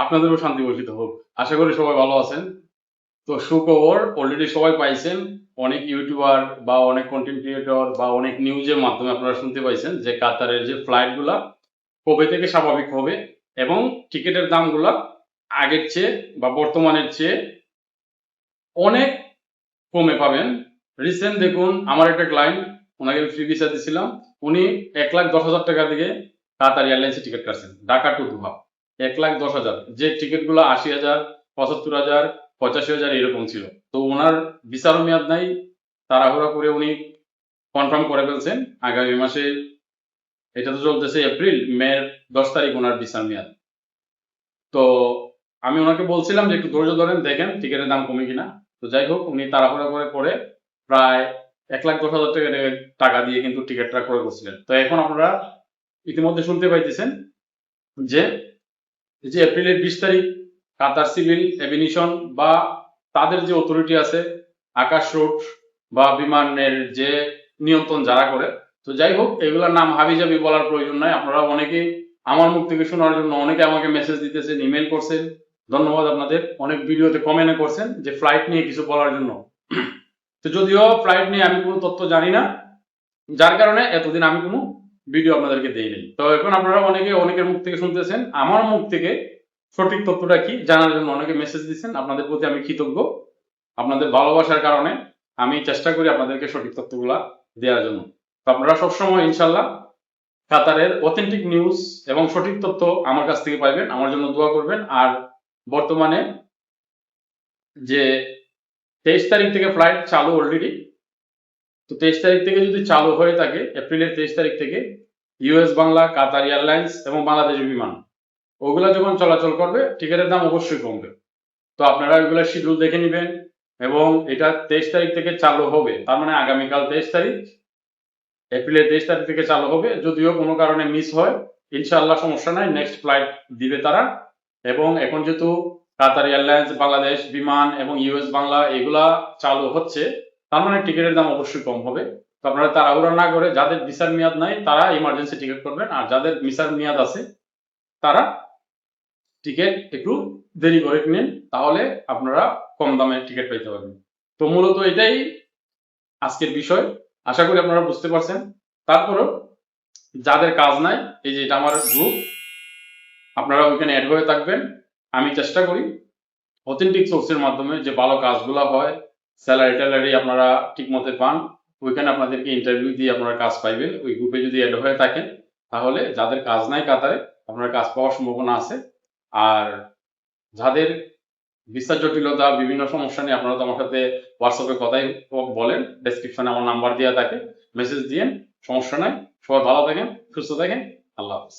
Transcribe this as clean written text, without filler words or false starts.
আপনাদেরও শান্তি বর্ষিত হোক। আশা করি সবাই ভালো আছেন। তো সুখবর অলরেডি সবাই পাইছেন। অনেক ইউটিউবার বা অনেক কন্টেন্ট ক্রিয়েটর বা অনেক নিউজের মাধ্যমে আপনারা শুনতে পাইছেন যে কাতারের যে ফ্লাইটগুলা কবে থেকে স্বাভাবিক হবে এবং টিকিটের দামগুলা আগের চেয়ে বা বর্তমানের চেয়ে অনেক কমে পাবেন। রিসেন্ট দেখুন আমার একটা ক্লায়েন্ট, ওনাকে ফ্রি ভিসা দিছিলাম, উনি 1,10,000 টাকা দিয়ে কাতার এয়ারলাইন্সে টিকিট কাটছেন ঢাকা টু দোহা। 1,10,000, যে টিকিটগুলো 80,000, 75,000, 85,000 এরকম ছিল। তো ওনার ভিসারও মেয়াদ নাই, তাড়াহুড়া করে উনি কনফার্ম করে ফেলছেন আগামী মাসে। এটা তো চলতেছে এপ্রিল, মের 10 তারিখ ওনার ভিসার মেয়াদ। তো আমি ওনাকে বলছিলাম যে একটু ধৈর্য ধরেন, দেখেন টিকিটের দাম কমে কিনা। তো যাই হোক, উনি তাড়াহুড়া করে প্রায় 1,10,000 টাকা দিয়ে কিন্তু টিকিটটা ক্রয় করছিলেন। তো এখন আপনারা ইতিমধ্যে শুনতে পাইতেছেন যে এপ্রিলের 20 তারিখ কাতার সিভিল এভিয়েশন বা তাদের যে অথরিটি আছে, আকাশ রুট বা বিমানের যে নিয়ন্ত্রণ যারা করে, তো যাই হোক এগুলোর নাম হাবিজাবি বলার প্রয়োজন নাই। আপনারা অনেকে আমার মুখ থেকে শোনার জন্য অনেকে আমাকে মেসেজ দিতেছেন, ইমেল করছেন, ধন্যবাদ আপনাদের। অনেক ভিডিওতে কমেন্ট করছেন যে ফ্লাইট নিয়ে কিছু বলার জন্য। তো যদিও ফ্লাইট নিয়ে আমি কোনো তথ্য জানি না, যার কারণে এতদিন আমি কোনো ভিডিও আপনাদেরকে দেই নাই। তো এখন আপনারা অনেকের মুখ থেকে শুনতেছেন, আমার মুখ থেকে সঠিক তথ্যটা কি জানার জন্য অনেকে মেসেজ দিচ্ছেন। আপনাদের প্রতি আমি কৃতজ্ঞ। আপনাদের ভালোবাসার কারণে আমি চেষ্টা করি আপনাদেরকে সঠিক তথ্যগুলা দেওয়ার জন্য। তো আপনারা সবসময় ইনশাল্লাহ কাতারের অথেন্টিক নিউজ এবং সঠিক তথ্য আমার কাছ থেকে পাইবেন। আমার জন্য দোয়া করবেন। আর বর্তমানে যে 23 তারিখ থেকে ফ্লাইট চালু অলরেডি, তো 23 তারিখ থেকে যদি চালু হয়ে থাকে, এপ্রিলের 23 তারিখ থেকে ইউএস বাংলা, কাতার এয়ারলাইন্স এবং বাংলাদেশ বিমান ওগুলা যখন চলাচল করবে, টিকিটের দাম অবশ্যই কমবে। তো আপনারা ওইগুলা শিডিউল দেখে নেবেন। এবং এটা 23 তারিখ থেকে চালু হবে, তার মানে আগামীকাল 23 তারিখ, এপ্রিলের 23 তারিখ থেকে চালু হবে। যদিও কোনো কারণে মিস হয়, ইনশাআল্লাহ সমস্যা নাই, নেক্সট ফ্লাইট দিবে তারা। এবং এখন যেহেতু কাতার এয়ারলাইন্স, বাংলাদেশ বিমান এবং ইউএস বাংলা এগুলা চালু হচ্ছে, তার মানে টিকিটের দাম অবশ্যই কম হবে। তো আপনারা তাড়াহুড়া না করে, যাদের ভিসার মেয়াদ নাই তারা ইমার্জেন্সি টিকিট করবেন, আর যাদের ভিসার মেয়াদ আছে তারা টিকিট একটু দেরি করে কিনেন, তাহলে আপনারা কম দামে টিকিট পেতে পারবেন। তো মূলত এটাই আজকের বিষয়। আশা করি আপনারা বুঝতে পারছেন। তারপরেও যাদের কাজ নাই, এই যে এটা আমার গ্রুপ, আপনারা ওইখানে অ্যাড হয়ে থাকবেন। আমি চেষ্টা করি অথেন্টিক সোর্সের মাধ্যমে যে ভালো কাজগুলো হয়, স্যালারি ট্যালারি আপনারা ঠিক মতো পান, ওইখানে আপনাদেরকে ইন্টারভিউ দিয়ে আপনারা কাজ পাইবেন। ওই গ্রুপে যদি অ্যাড হয়ে থাকেন, তাহলে যাদের কাজ নাই কাতারে, আপনার কাজ পাওয়ার সম্ভাবনা আছে। আর যাদের ভিসা জটিলতা, বিভিন্ন সমস্যা নিয়ে আপনারা তো আমার সাথে হোয়াটসঅ্যাপে কথাই বলেন, ডেসক্রিপশনে আমার নাম্বার দেওয়া থাকে, মেসেজ দিয়েন, সমস্যা নাই। সবাই ভালো থাকেন, সুস্থ থাকেন, আল্লাহ হাফেজ।